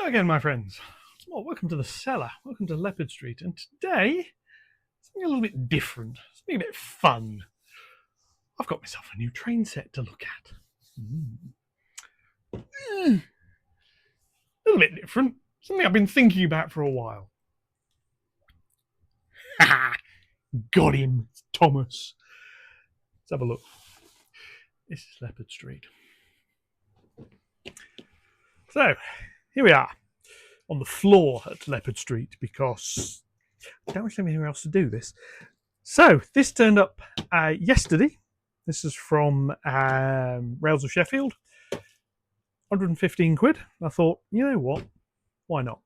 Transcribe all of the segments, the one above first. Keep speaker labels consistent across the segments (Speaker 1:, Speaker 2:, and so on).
Speaker 1: Hello again, my friends. Well, welcome to the cellar. Welcome to Leopard Street. And today, something a little bit different. Something a bit fun. I've got myself a new train set to look at. A little bit different. Something I've been thinking about for a while. Got him, Thomas. Let's have a look. This is Leopard Street. So, here we are on the floor at Leopard Street because I don't actually have anywhere else to do this. So, this turned up yesterday. This is from Rails of Sheffield. 115 quid. I thought, you know what? Why not?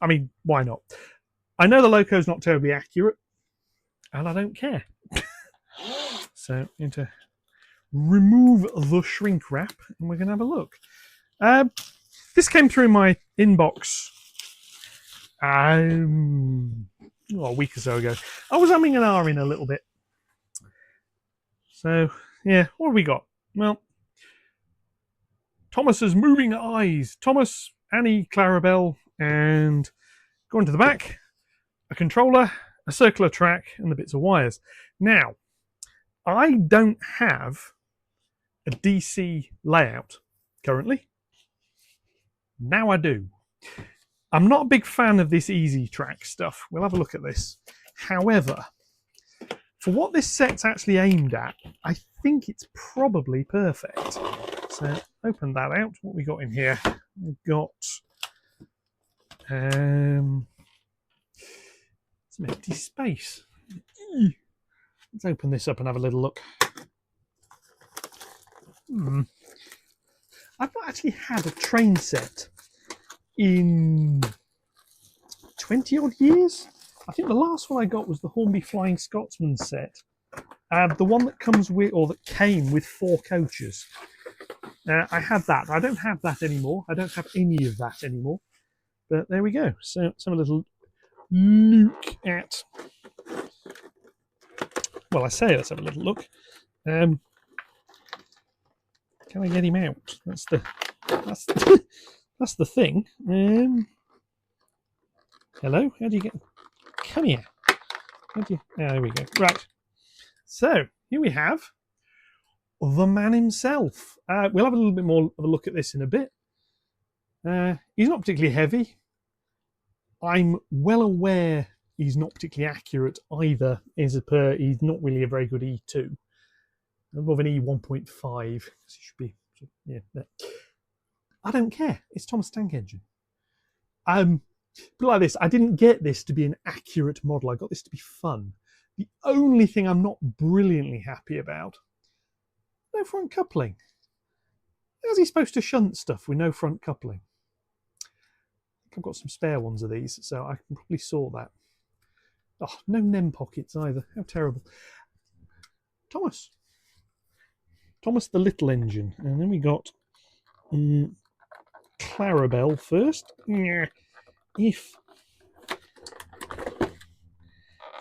Speaker 1: I mean, why not? I know the loco's not terribly accurate, and I don't care. So, I'm going to remove the shrink wrap, and we're going to have a look. This came through my inbox a week or so ago. I was umming and ahhing a little bit. So, yeah, what have we got? Well, Thomas's moving eyes. Thomas, Annie Clarabel, and going to the back, a controller, a circular track, and the bits of wires. Now, I don't have a DC layout currently. Now I do. I'm not a big fan of this easy track stuff. We'll have a look at this. However, for what this set's actually aimed at, I think it's probably perfect. So open that out. What we got in here? We've got some empty space. Let's open this up and have a little look. I've not actually had a train set in 20 odd years. I think the last one I got was the Hornby Flying Scotsman set. The one that comes with, or that came with 4 coaches. I had that. I don't have that anymore. I don't have any of that anymore. But there we go. So let's have a little look at. Well, I say let's have a little look. Can I get him out? That's the thing. Hello? How do you get? Come here. How do you? Oh, there we go. Right. So here we have the man himself. We'll have a little bit more of a look at this in a bit. He's not particularly heavy. I'm well aware he's not particularly accurate either. He's not really a very good E2. More of an E1.5. He should be, yeah. I don't care. It's Thomas Tank Engine. But like this, I didn't get this to be an accurate model. I got this to be fun. The only thing I'm not brilliantly happy about, no front coupling. How's he supposed to shunt stuff with no front coupling? I think I've got some spare ones of these, so I can probably sort that. Oh, no NEM pockets either. How terrible. Thomas the Little Engine. And then we got Clarabel first. If I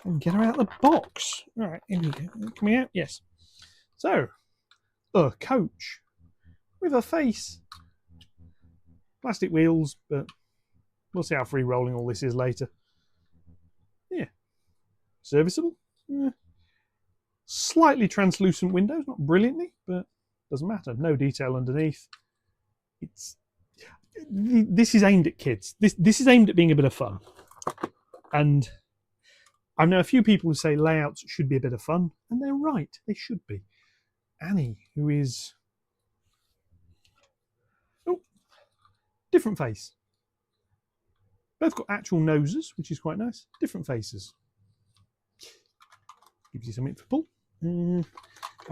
Speaker 1: can get her out of the box. All right, here we go. Coming out? Yes. So, a coach with a face. Plastic wheels, but we'll see how free rolling all this is later. Yeah. Serviceable? Yeah. Slightly translucent windows, not brilliantly, but doesn't matter. No detail underneath. This is aimed at kids. This is aimed at being a bit of fun. And I know a few people who say layouts should be a bit of fun, and they're right. They should be. Annie, who is different face. Both got actual noses, which is quite nice. Different faces. Gives you something to pull. I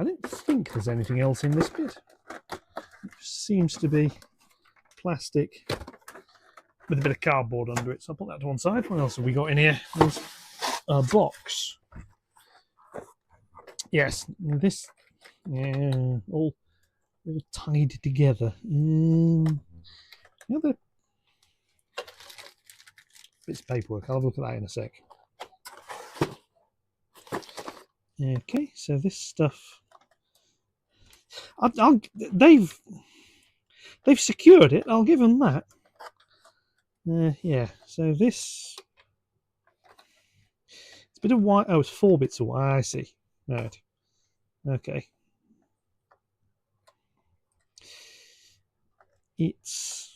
Speaker 1: don't think there's anything else in this bit. It just seems to be plastic with a bit of cardboard under it. So I'll put that to one side. What else have we got in here? There's a box. Yes, this all tied together. The other bits of paperwork. I'll have a look at that in a sec. Okay, so this stuff, they've secured it. I'll give them that. Yeah, so this... It's a bit of white. Oh, it's 4 bits of white. I see. Right. Okay. It's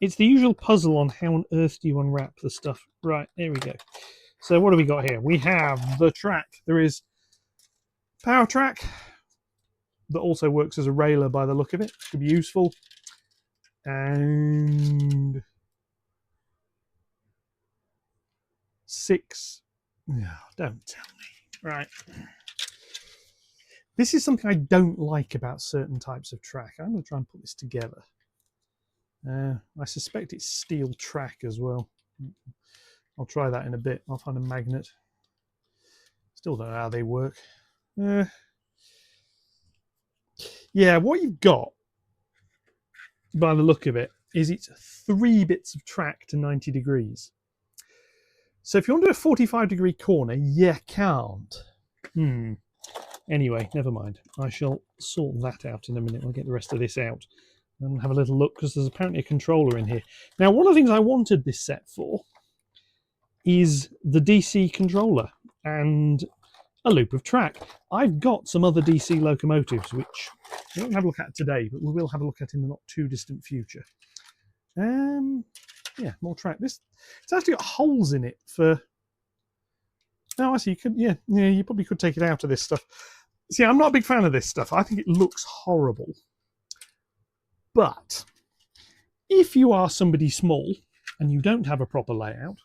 Speaker 1: the usual puzzle on how on earth do you unwrap the stuff. Right, there we go. So what do we got here? We have the track. There is power track that also works as a railer by the look of it. Could be useful. And 6. No, don't tell me. Right. This is something I don't like about certain types of track. I'm going to try and put this together. I suspect it's steel track as well. I'll try that in a bit. I'll find a magnet. Still don't know how they work. Yeah, what you've got, by the look of it, is it's 3 bits of track to 90 degrees. So if you want to do a 45-degree corner, you can't. Anyway, never mind. I shall sort that out in a minute. I'll get the rest of this out and have a little look, because there's apparently a controller in here. Now, one of the things I wanted this set for is the DC controller and a loop of track. I've got some other DC locomotives, which we won't have a look at today, but we will have a look at in the not too distant future. Yeah, more track. It's actually got holes in it for... Oh, I see. You could, yeah, you probably could take it out of this stuff. See, I'm not a big fan of this stuff. I think it looks horrible. But if you are somebody small and you don't have a proper layout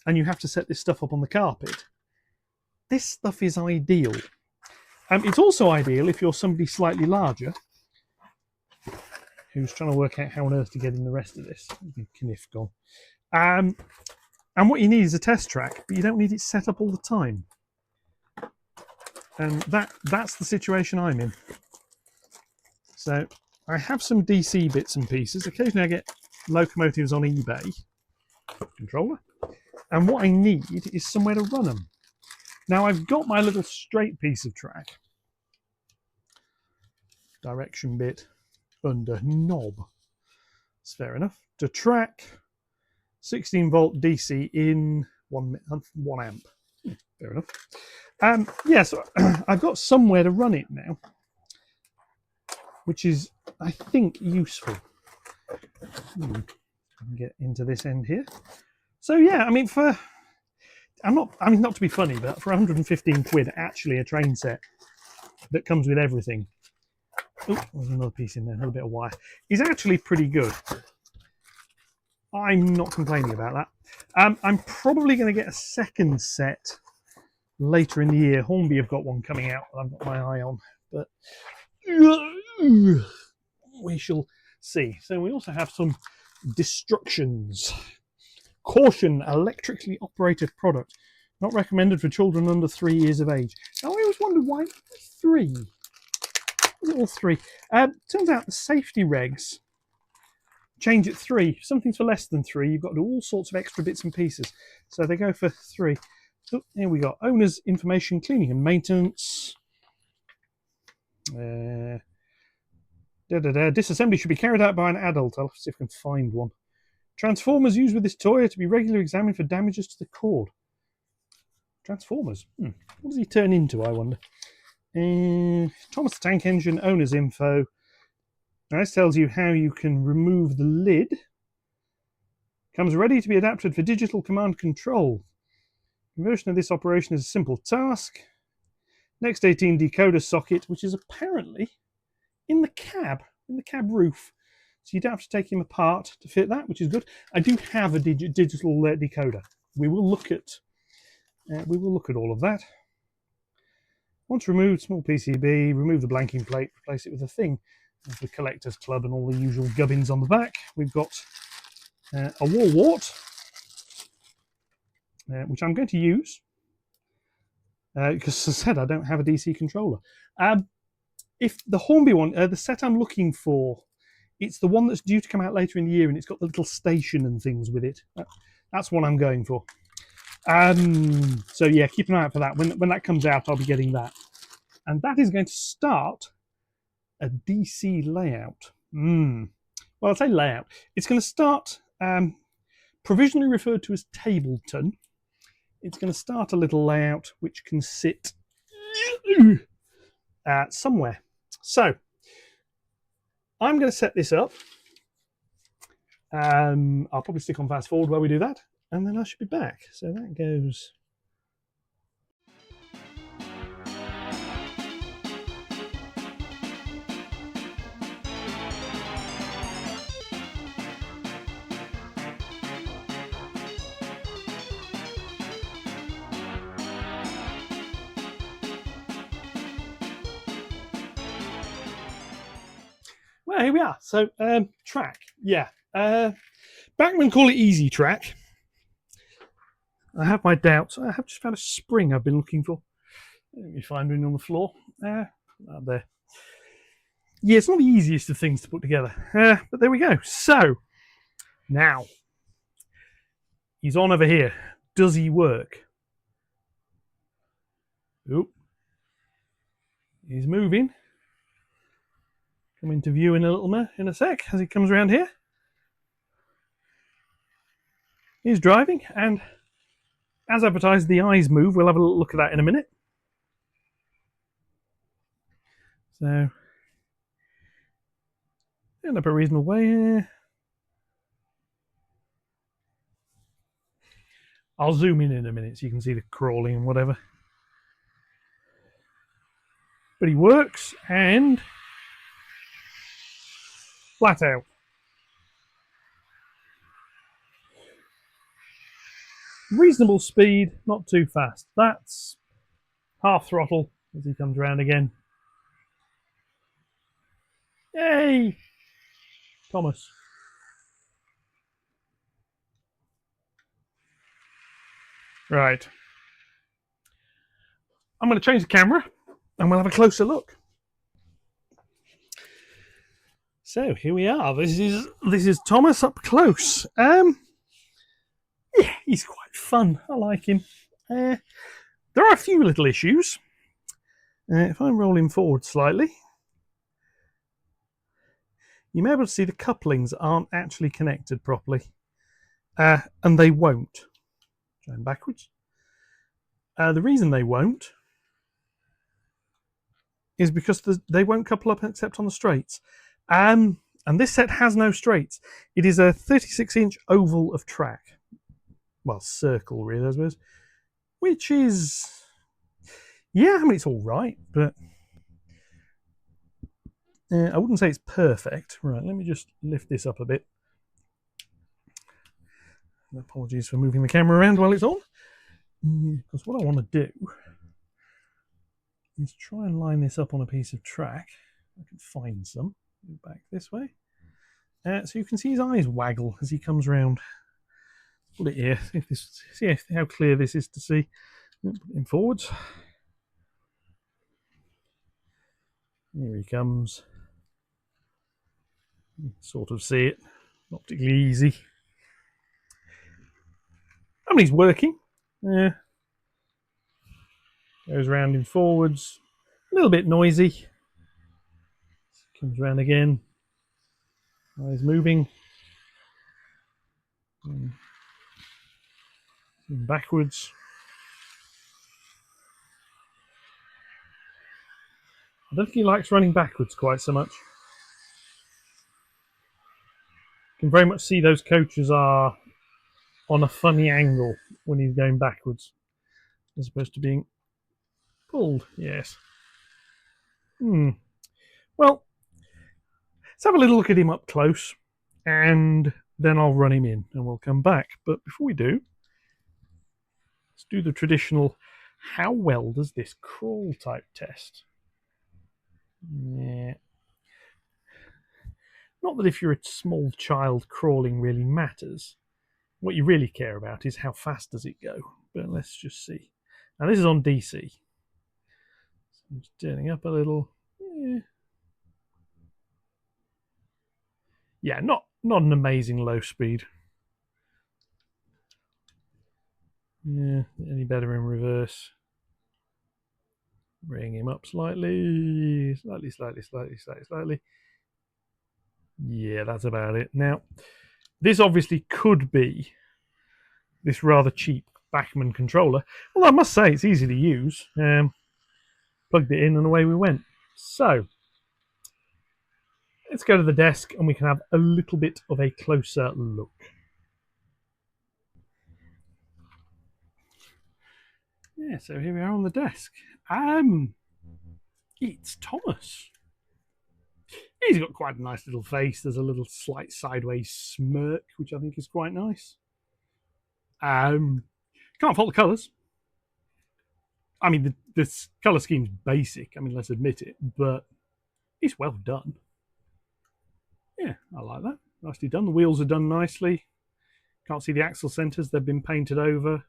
Speaker 1: and you have to set this stuff up on the carpet, this stuff is ideal. It's also ideal if you're somebody slightly larger who's trying to work out how on earth to get in the rest of this. Kniff gone. And what you need is a test track, but you don't need it set up all the time. And that's the situation I'm in. So I have some DC bits and pieces. Occasionally I get locomotives on eBay. Controller. And what I need is somewhere to run them. Now I've got my little straight piece of track. Direction bit under knob. That's fair enough. To track 16 volt DC in 1 amp. Fair enough. Yeah, so I've got somewhere to run it now, which is, I think, useful. Get into this end here. So yeah, I mean, not to be funny, but for 115 quid, actually a train set that comes with everything. Oh, there's another piece in there, another bit of wire. Is actually pretty good. I'm not complaining about that. I'm probably going to get a second set later in the year. Hornby have got one coming out that I've got my eye on, but we shall see. So we also have some destructions. Caution, electrically operated product. Not recommended for children under 3 years of age. Now, I always wondered why 3. Was it all 3? Turns out the safety regs change at 3. If something's for less than 3, you've got to do all sorts of extra bits and pieces. So they go for 3. Oh, here we got owner's information, cleaning and maintenance. Disassembly should be carried out by an adult. I'll see if I can find one. Transformers used with this toy are to be regularly examined for damages to the cord. Transformers. What does he turn into, I wonder? Thomas the Tank Engine, owner's info. Now this tells you how you can remove the lid. Comes ready to be adapted for digital command control. Conversion of this operation is a simple task. Next 18 decoder socket, which is apparently in the cab roof. So you don't have to take him apart to fit that, which is good. I do have a digital decoder. We will look at all of that. Once removed, small PCB, remove the blanking plate, replace it with a thing. There's the collector's club and all the usual gubbins on the back. We've got a wall wart, which I'm going to use because, as I said, I don't have a DC controller. If the Hornby one, the set I'm looking for, it's the one that's due to come out later in the year, and it's got the little station and things with it. That's what I'm going for. So yeah, keep an eye out for that. When that comes out, I'll be getting that. And that is going to start a DC layout. Well, I'll say layout. It's going to start provisionally referred to as Tableton. It's going to start a little layout which can sit somewhere. So I'm going to set this up. I'll probably stick on fast forward while we do that, and then I should be back. So that goes. Well, here we are. So track, yeah. Bachmann call it easy track. I have my doubts. I have just found a spring I've been looking for. Let me find one on the floor. Out there. Yeah, it's not the easiest of things to put together. But there we go. So, now, he's on over here. Does he work? Oop. He's moving. Come into view in a sec as he comes around here. He's driving, and as advertised, the eyes move. We'll have a little look at that in a minute. So, end up a reasonable way. I'll zoom in a minute so you can see the crawling and whatever. But he works, and flat out. Reasonable speed, not too fast. That's half throttle as he comes around again. Yay! Thomas. Right. I'm going to change the camera and we'll have a closer look. So here we are. This is Thomas up close. Yeah, he's quite fun. I like him. There are a few little issues. If I roll him forward slightly, you may be able to see the couplings aren't actually connected properly. And they won't. Going backwards. The reason they won't is because they won't couple up except on the straights. And this set has no straights. It is a 36-inch oval of track. Well, circle, really, I suppose. Which is... yeah, I mean, it's all right, but... I wouldn't say it's perfect. Right, let me just lift this up a bit. Apologies for moving the camera around while it's on. Because what I want to do is try and line this up on a piece of track. I can find some. Back this way. So you can see his eyes waggle as he comes round. Put it here. See how clear this is to see. Put him forwards. Here he comes. You can sort of see it. Not particularly easy. I mean, he's working. Goes round in forwards. A little bit noisy. Comes round again. Eyes moving. Backwards. I don't think he likes running backwards quite so much. You can very much see those coaches are on a funny angle when he's going backwards, as opposed to being pulled. Yes. Well, let's have a little look at him up close, and then I'll run him in, and we'll come back. But before we do, let's do the traditional, how well does this crawl type test? Yeah. Not that if you're a small child, crawling really matters. What you really care about is how fast does it go. But let's just see. Now this is on DC. So I'm just turning up a little. Yeah, not an amazing low speed. Yeah, any better in reverse. Bring him up slightly. Slightly. Yeah, that's about it. Now, this obviously could be this rather cheap Bachmann controller. Well, I must say it's easy to use. Plugged it in and away we went. So let's go to the desk and we can have a little bit of a closer look. Yeah, so here we are on the desk. It's Thomas. He's got quite a nice little face. There's a little slight sideways smirk, which I think is quite nice. Can't fault the colours. I mean, the colour scheme's basic. I mean, let's admit it, but it's well done. Yeah, I like that. Nicely done. The wheels are done nicely. Can't see the axle centres. They've been painted over.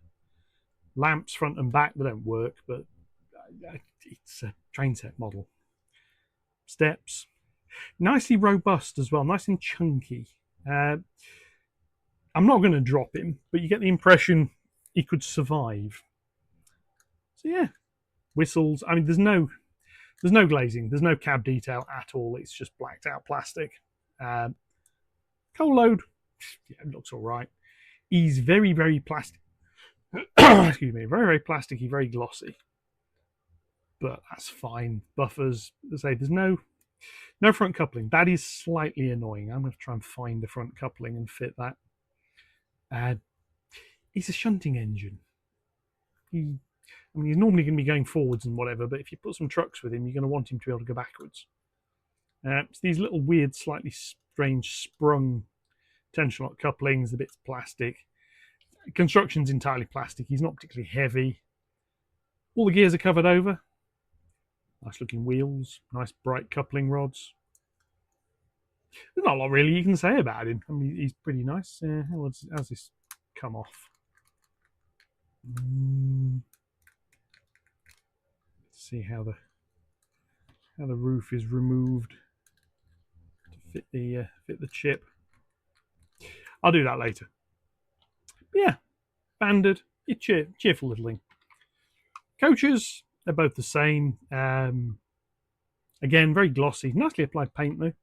Speaker 1: Lamps front and back. They don't work, but it's a train set model. Steps. Nicely robust as well. Nice and chunky. I'm not going to drop him, but you get the impression he could survive. So yeah, whistles. I mean, there's no glazing. There's no cab detail at all. It's just blacked out plastic. Coal load. Yeah, it looks all right. He's very, very plastic. Excuse me. Very, very plasticky. Very glossy. But that's fine. Buffers. As I say, there's no front coupling. That is slightly annoying. I'm going to try and find the front coupling and fit that. It's a shunting engine. He's normally going to be going forwards and whatever, but if you put some trucks with him, you're going to want him to be able to go backwards. It's these little weird, slightly strange sprung tension lock couplings, the bits of plastic. Construction's entirely plastic. He's not particularly heavy. All the gears are covered over. Nice looking wheels, nice bright coupling rods. There's not a lot really you can say about him. I mean, he's pretty nice. How's this come off? Let's see how the roof is removed to fit the chip. I'll do that later. But yeah, banded, cheerful little thing. Coaches, they're both the same. Again, very glossy, nicely applied paint though.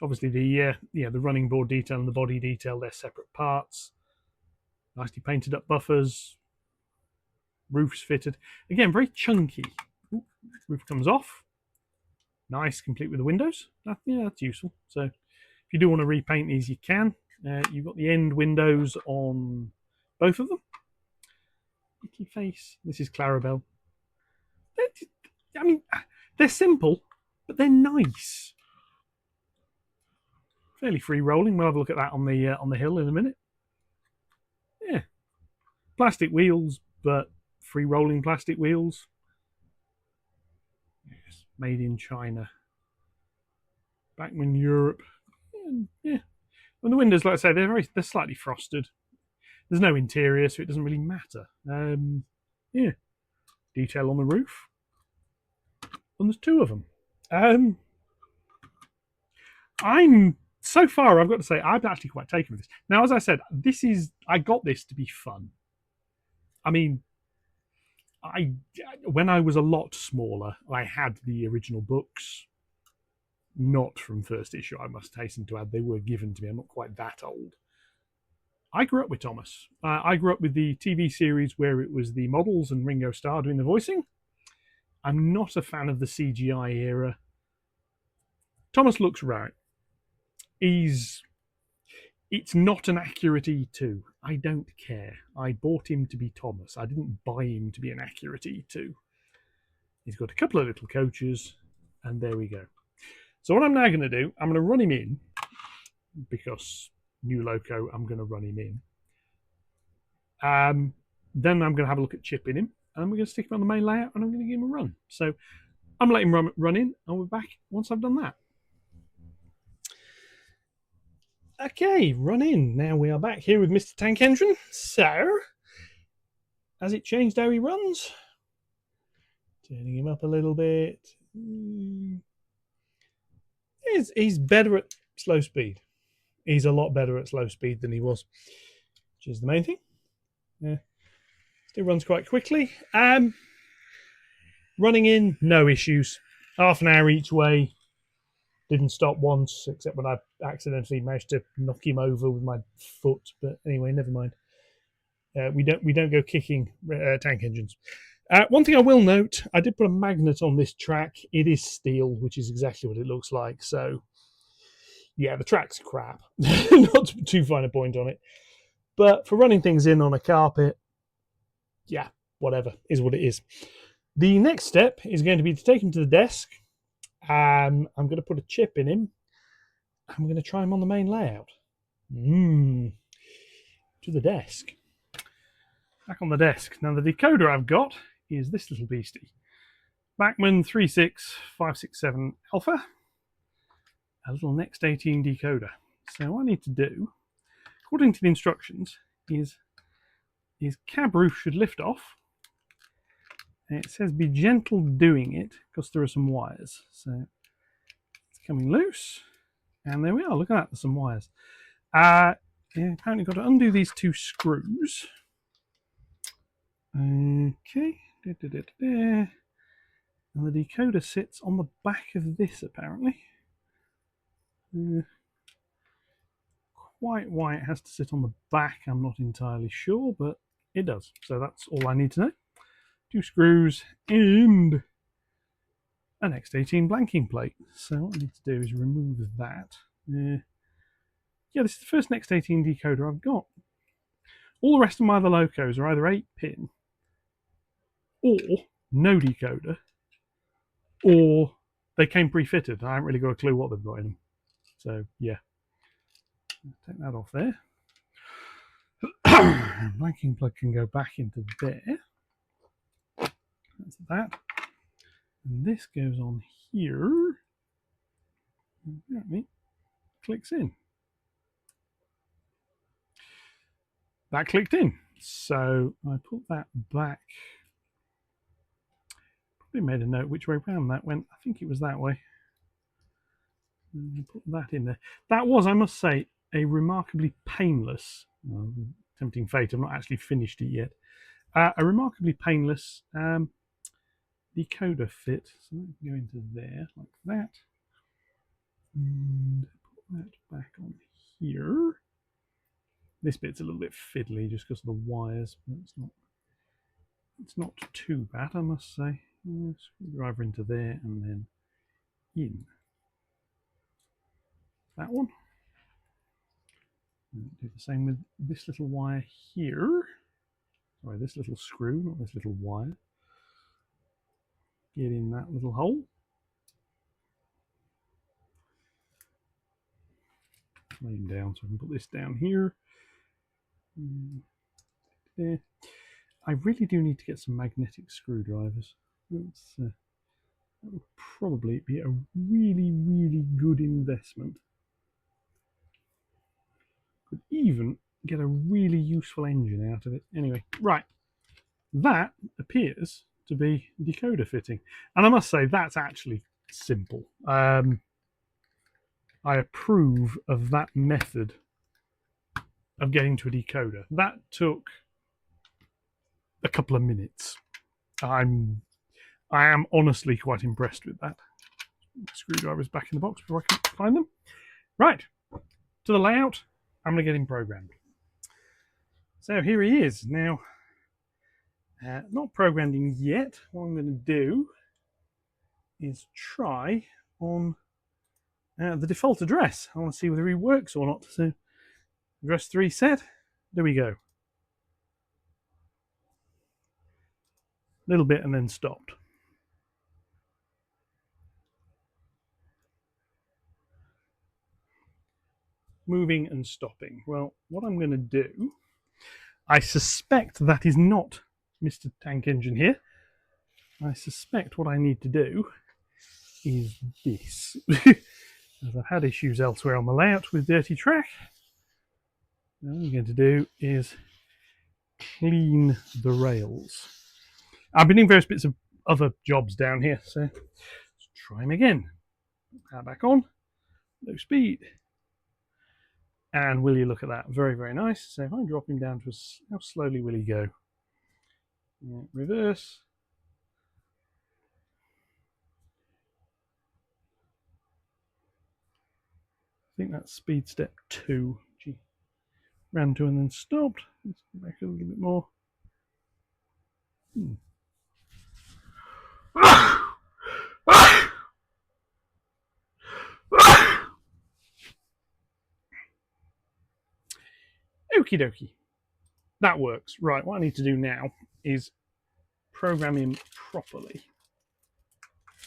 Speaker 1: Obviously, the running board detail and the body detail, they're separate parts. Nicely painted up buffers. Roof's fitted. Again, very chunky. Ooh, roof comes off. Nice, complete with the windows. Yeah, that's useful. So if you do want to repaint these, you can. You've got the end windows on both of them. Icky face. This is Clarabel. I mean, they're simple, but they're nice. Fairly free rolling. We'll have a look at that on the hill in a minute. Yeah, plastic wheels, but free rolling plastic wheels. Yes, made in China. Bachmann Europe. Yeah. And the windows, like I say, they're slightly frosted. There's no interior, so it doesn't really matter. Yeah. Detail on the roof. And there's two of them. So far, I've got to say, I'm actually quite taken with this. Now, as I said, I got this to be fun. I mean, when I was a lot smaller, I had the original books. Not from first issue, I must hasten to add. They were given to me. I'm not quite that old. I grew up with Thomas. I grew up with the TV series where it was the models and Ringo Starr doing the voicing. I'm not a fan of the CGI era. Thomas looks right. It's not an accurate E2. I don't care. I bought him to be Thomas. I didn't buy him to be an accurate E2. He's got a couple of little coaches, and there we go. So what I'm now going to do, I'm going to run him in, because new loco, I'm going to run him in. Then I'm going to have a look at chipping him, and we're going to stick him on the main layout, and I'm going to give him a run. So I'm going to let him run in, and we'll be back once I've done that. Okay, run in. Now we are back here with Mr. Tank Engine. So, has it changed how he runs? Turning him up a little bit. He's better at slow speed. He's a lot better at slow speed than he was, which is the main thing. Yeah. Still runs quite quickly. Running in, no issues. Half an hour each way. Didn't stop once, except when I accidentally managed to knock him over with my foot. But anyway, never mind. We don't go kicking tank engines. One thing I will note, I did put a magnet on this track. It is steel, which is exactly what it looks like. So, yeah, the track's crap. Not too fine a point on it. But for running things in on a carpet, yeah, whatever, is what it is. The next step is going to be to take him to the desk. I'm going to put a chip in him. I'm going to try him on the main layout. To the desk. Back on the desk. Now, the decoder I've got is this little beastie. Bachmann 36567 Alpha. A little Next 18 decoder. So what I need to do, according to the instructions, is cab roof should lift off. And it says be gentle doing it because there are some wires. So it's coming loose. And there we are. Look at that. There's some wires. Yeah, apparently got to undo these two screws. Okay. And the decoder sits on the back of this, apparently. Quite why it has to sit on the back, I'm not entirely sure, but it does. So that's all I need to know. Two screws and an X18 blanking plate. So what I need to do is remove that. Yeah, this is the first Next 18 decoder I've got. All the rest of my other locos are either 8-pin or no decoder, or they came pre-fitted. I haven't really got a clue what they've got in them. So, yeah. Take that off there. Blanking plug can go back into there. That's that. And this goes on here. And clicks in. That clicked in. So I put that back. Probably made a note which way round that went. I think it was that way. And put that in there. That was, I must say, a remarkably painless, tempting fate, I've not actually finished it yet, a remarkably painless decoder fit. So let me go into there like that. And put that back on here. This bit's a little bit fiddly just because of the wires, but it's not too bad, I must say. Screwdriver into there and then in. That one. And do the same with this little wire here. Sorry, this little screw, not this little wire. Get in that little hole. Laying down so I can put this down here. There. I really do need to get some magnetic screwdrivers. That would probably be a really, really good investment. Could even get a really useful engine out of it. Anyway, right. That appears to be decoder fitting. And I must say, that's actually simple. I approve of that method of getting to a decoder. That took a couple of minutes. I am honestly quite impressed with that. Screwdrivers back in the box before I can find them. Right, to the layout, I'm going to get him programmed. So here he is. Now, not programmed him yet. What I'm going to do is try on the default address. I want to see whether he works or not. So, address 3 set. There we go. Little bit and then stopped. Moving and stopping. Well, what I'm going to do, I suspect that is not Mr. Tank Engine here. I suspect what I need to do is this. As I've had issues elsewhere on the layout with Dirty Track, what I'm going to do is clean the rails. I've been doing various bits of other jobs down here, so let's try them again. Power back on, low speed. And will you look at that? Very, very nice. So if I drop him down to how slowly will he go? Reverse. think that's speed step 2. Gee, ran to and then stopped. Let's go back a little bit more. Okie dokie. That works. Right, what I need to do now is program him properly.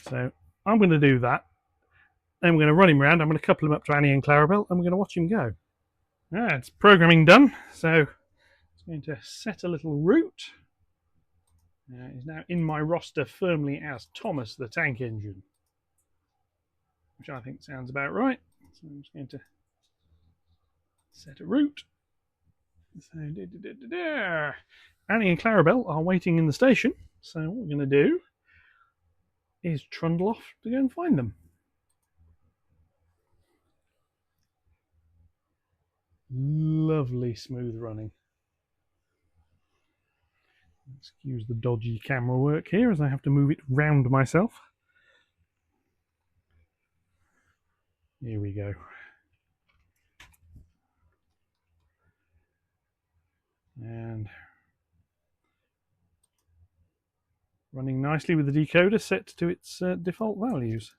Speaker 1: So I'm going to do that. Then we're going to run him around. I'm going to couple him up to Annie and Clarabel, and we're going to watch him go. It's programming done. So it's going to set a little route. He's now in my roster firmly as Thomas the Tank Engine, which I think sounds about right. So I'm just going to set a route. So, Annie and Clarabel are waiting in the station. So what we're going to do is trundle off to go and find them. Lovely smooth running. Excuse the dodgy camera work here as I have to move it round myself. Here we go. And running nicely with the decoder set to its default values.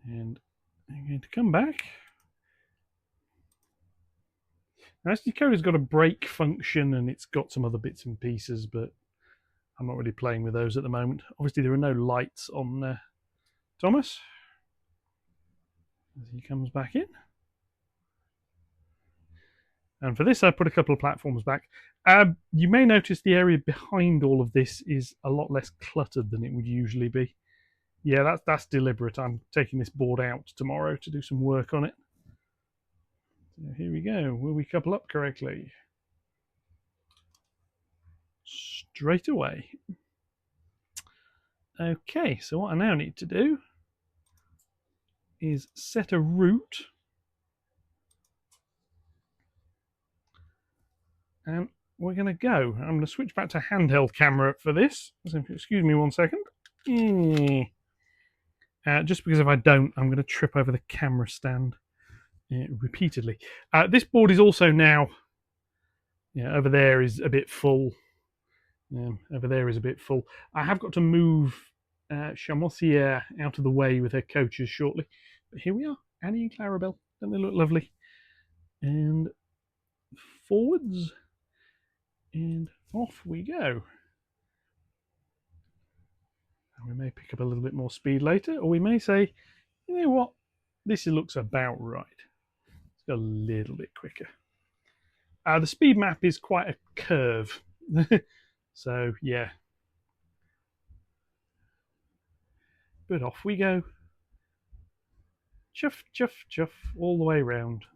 Speaker 1: And I'm going to come back. Now, this decoder's got a brake function and it's got some other bits and pieces, but I'm not really playing with those at the moment. Obviously, there are no lights on Thomas as he comes back in. And for this, I put a couple of platforms back. You may notice the area behind all of this is a lot less cluttered than it would usually be. Yeah, that's deliberate. I'm taking this board out tomorrow to do some work on it. So here we go. Will we couple up correctly? Straight away. Okay, so what I now need to do is set a route. And we're going to go. I'm going to switch back to handheld camera for this. So excuse me 1 second. Just because if I don't, I'm going to trip over the camera stand repeatedly. This board is also now, over there is a bit full. Over there is a bit full. I have got to move Chamossiere out of the way with her coaches shortly. But here we are, Annie and Clarabel. Don't they look lovely? And forwards. And off we go. And we may pick up a little bit more speed later, or we may say, you know what, this looks about right. Let's go a little bit quicker. The speed map is quite a curve. So, yeah. But off we go. Chuff, chuff, chuff, all the way around.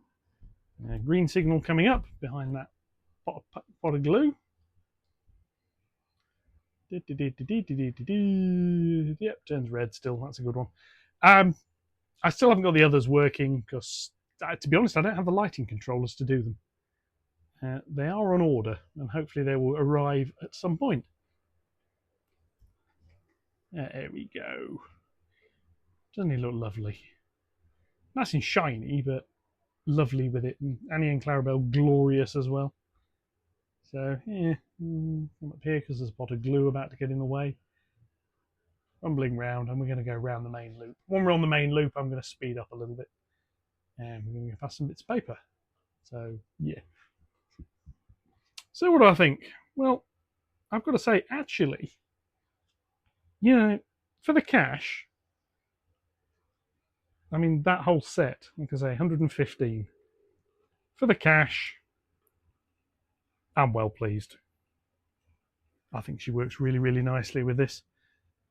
Speaker 1: Green signal coming up behind that pot of glue. Yep, turns red still. That's a good one. I still haven't got the others working because, to be honest, I don't have the lighting controllers to do them. They are on order, and hopefully they will arrive at some point. There we go. Doesn't he look lovely? Nice and shiny, but lovely with it. And Annie and Clarabel glorious as well. So, yeah, come up here because there's a pot of glue about to get in the way. Rumbling round, and we're going to go round the main loop. When we're on the main loop, I'm going to speed up a little bit. And we're going to go past some bits of paper. So, yeah. So, what do I think? Well, I've got to say, actually, for the cash, I mean, that whole set, like I say, 115. For the cash, I'm well pleased. I think she works really, really nicely with this.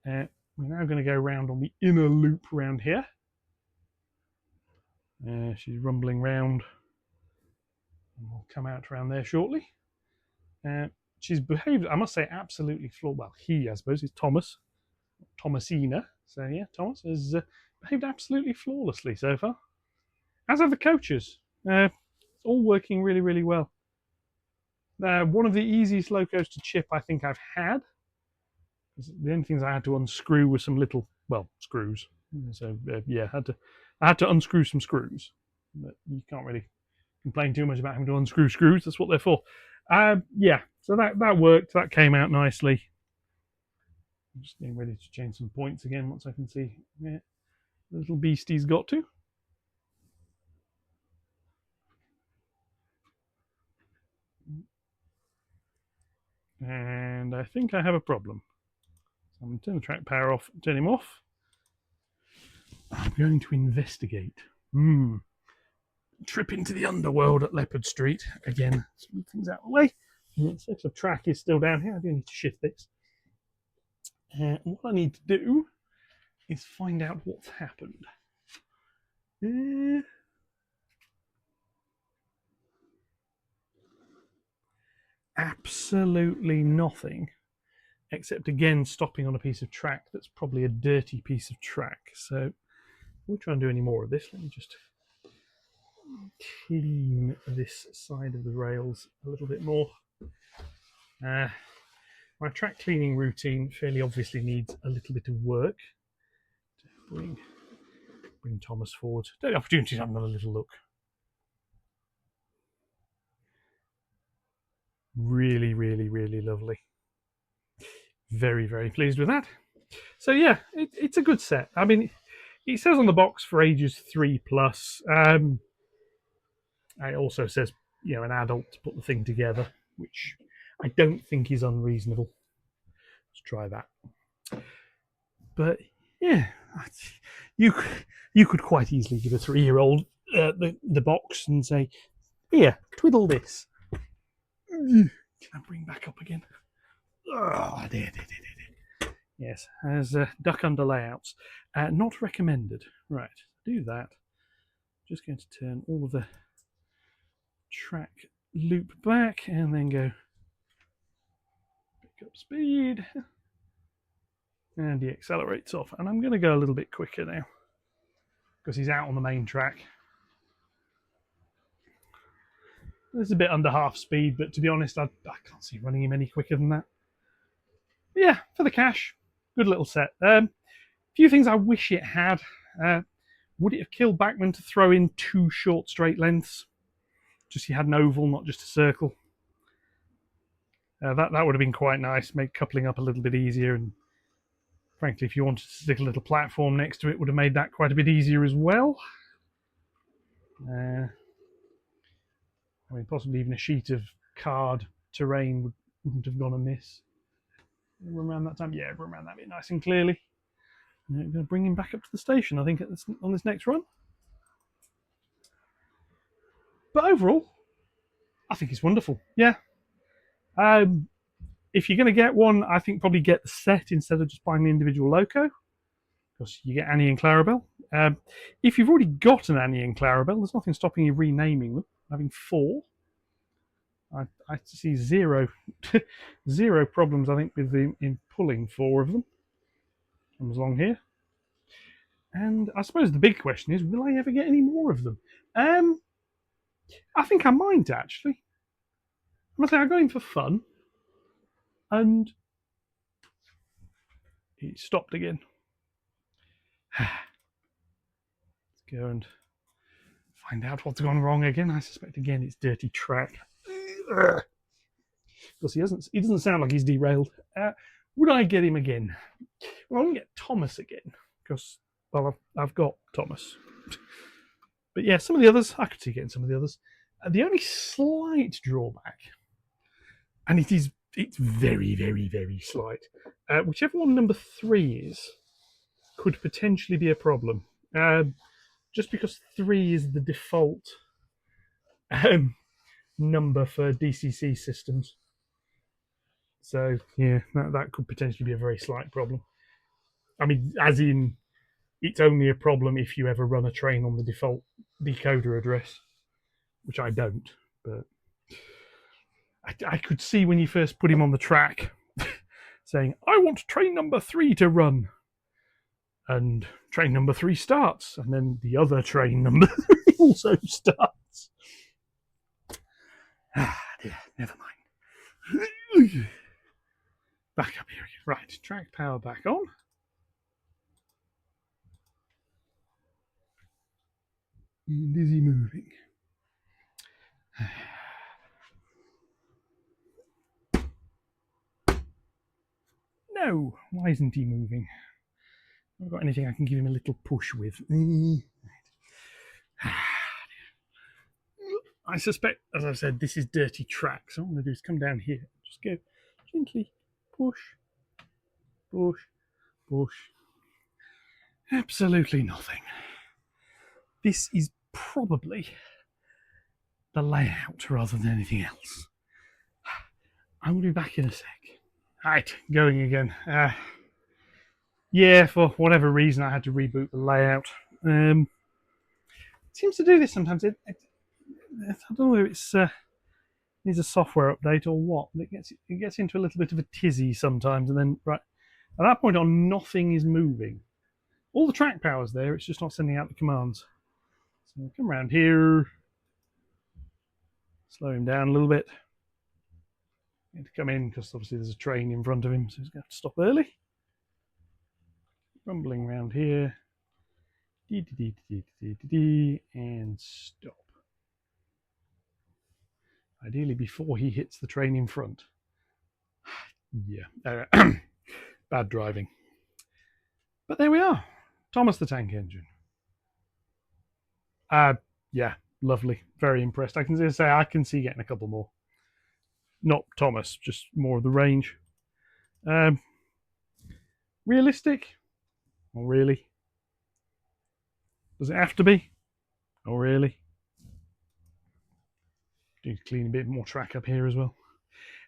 Speaker 1: We're now going to go round on the inner loop round here. She's rumbling round. And we'll come out around there shortly. She's behaved, I must say, absolutely flawless. Well, he, I suppose, is Thomas. Thomasina. So, yeah, Thomas has behaved absolutely flawlessly so far. As have the coaches. It's all working really, really well. One of the easiest locos to chip I think I've had. The only things I had to unscrew were some little, well, screws. So yeah, I had to unscrew some screws. But you can't really complain too much about having to unscrew screws. That's what they're for. Yeah, so that worked. That came out nicely. I'm just getting ready to change some points again once I can see where the little beastie's got to. And I think I have a problem. So I'm going to turn the track power off, turn him off. I'm going to investigate. Trip into the underworld at Leopard Street. Again, move things out of the way. The section of track is still down here. I do need to shift this. What I need to do is find out what's happened. Absolutely nothing, except again stopping on a piece of track that's probably a dirty piece of track. So we'll try and do any more of this. Let me just clean this side of the rails a little bit more. My track cleaning routine fairly obviously needs a little bit of work. Bring Thomas forward. Take the opportunity to have another little look. Really, really, really lovely. Very, very pleased with that. So yeah, it's a good set. I mean, it says on the box for ages 3+. It also says, you know, an adult to put the thing together, which I don't think is unreasonable. Let's try that. But yeah, you could quite easily give a 3-year-old the box and say, "Here, twiddle this." Can I bring back up again? Oh, there. Yes, as duck under layouts, not recommended. Right, do that. Just going to turn all of the track loop back and then go pick up speed and he accelerates off. And I'm going to go a little bit quicker now because he's out on the main track. It's a bit under half speed, but to be honest, I can't see running him any quicker than that. But yeah, for the cash, good little set. Few things I wish it had. Would it have killed Bachmann to throw in 2 short straight lengths? Just you had an oval, not just a circle. That would have been quite nice. Make coupling up a little bit easier. And frankly, if you wanted to stick a little platform next to it, would have made that quite a bit easier as well. I mean, possibly even a sheet of card terrain wouldn't have gone amiss. Around that time, yeah, around that bit nice and clearly. And I'm going to bring him back up to the station, I think, on this next run. But overall, I think it's wonderful. Yeah. If you're going to get one, I think probably get the set instead of just buying the individual loco, because you get Annie and Clarabel. If you've already got an Annie and Clarabel, there's nothing stopping you renaming them, having 4. I see zero problems, I think, with in pulling 4 of them. Comes along here. And I suppose the big question is, will I ever get any more of them? I think I might, actually. I must say, I got him for fun. And it stopped again. Let's go and find out what's gone wrong again. I suspect, again, it's dirty track. Because he doesn't sound like he's derailed. Would I get him again? Well, I won't get Thomas again, because, well, I've got Thomas. But yeah, some of the others, I could see getting some of the others. The only slight drawback, and it's very, very, very slight, whichever one number 3 is, could potentially be a problem. Just because 3 is the default number for DCC systems. So, yeah, that could potentially be a very slight problem. I mean, as in, it's only a problem if you ever run a train on the default decoder address, which I don't, but I could see when you first put him on the track saying, I want train number 3 to run. And train number 3 starts, and then the other train number 3 also starts. Dear, never mind. back up here again. Right, track power back on. And is he moving? No, why isn't he moving? I've got anything I can give him a little push with. I suspect, as I've said, this is dirty track. So what I'm going to do is come down here. Just go gently push, push, push. Absolutely nothing. This is probably the layout rather than anything else. I will be back in a sec. Right, going again. Yeah, for whatever reason, I had to reboot the layout. It seems to do this sometimes. I don't know if it's needs a software update or what. It gets into a little bit of a tizzy sometimes, and then right at that point on, nothing is moving. All the track power's there. It's just not sending out the commands. So we'll come around here, slow him down a little bit. Need to come in because obviously there's a train in front of him, so he's going to have to stop early. Rumbling around here. And stop. Ideally before he hits the train in front. Yeah, bad driving. But there we are. Thomas the Tank Engine. Yeah, lovely. Very impressed. I can say I can see getting a couple more. Not Thomas, just more of the range. Realistic? Not really. Does it have to be? Oh, really? Need to clean a bit more track up here as well.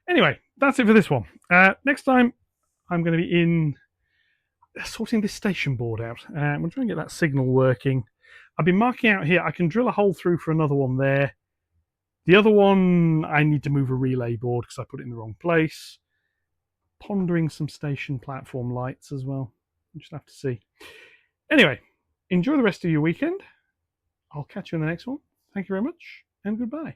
Speaker 1: Anyway, that's it for this one. Next time, I'm going to be in sorting this station board out. I'm going to try and get that signal working. I've been marking out here. I can drill a hole through for another one there. The other one, I need to move a relay board because I put it in the wrong place. Pondering some station platform lights as well. We'll just have to see. Anyway, enjoy the rest of your weekend. I'll catch you in the next one. Thank you very much, and goodbye.